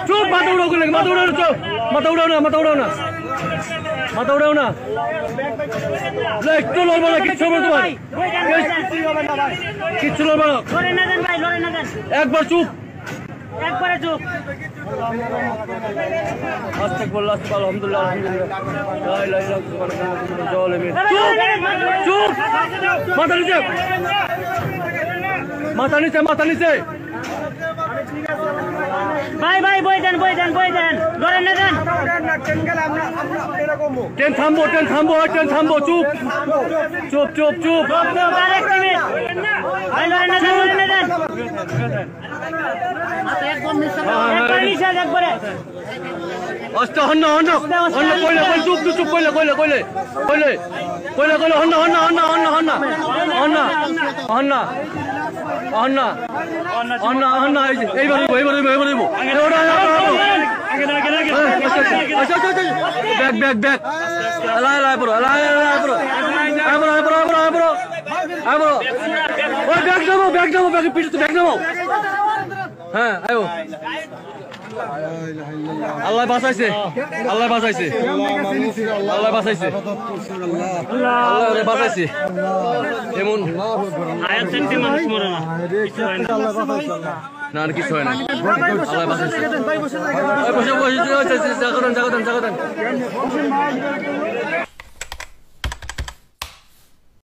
চুপ, মাথা উড়াও করলে, মাথা উড়াও না, চুপ, মাথা উড়াও না, মাথা উড়াও না, মাথা উড়াও না, একটু লড়বো না, কিচ্ছু হবে তোমার, কিচ্ছু লড়বো না, একবার চুপ, একবারে চুপ। আস্তে বললো, আস্তে বলো, আলহামদুলিল্লাহ, আলহামদুলিল্লাহ, চুপ, মাথা নিচে, মাথা নিচে, মাথা নিচে, ভাই ভাই বই দেন, বই দেন, বই দেন, লড়েন না দেন। ট্রেন থামবো, ট্রেন থামবো, ট্রেন থামবো, চুপ, চুপ, চুপ, চুপ, আরেক মিনিট ভাই, লড়েন না দেন, লড়েন না দেন, একবার নিষেধ, একবারে অষ্ট হন্ন হন্ন হন্ন কইলে কইলে চুপ চুপ চুপ কইলে কইলে কইলে কইলে কইলে কইলে হন্ন হন্ন হন্ন হন্ন হন্ন হন্ন হন্ন হন্ন হন্ন হন্ন এইবার এইবার এইবার এইবার ব্যাক ব্যাক ব্যাক আলাই আলাই পুরো আলাই আলাই পুরো আবরো আবরো আবরো আবরো আবরো ওই ব্যাক নামো ব্যাক নামো ব্যাক পিছু ব্যাক নামো হ্যাঁ আয়ো আল্লাহ বাঁচাইছে আল্লাহ বাঁচাইছে আল্লাহ বাঁচাইছে আল্লাহ বাঁচাইছে এমন মানুষ মরে না, না আর কিছু হয় না আল্লাহ বাঁচাইছে বসে বসে জাগরণ জাগরণ জাগরণ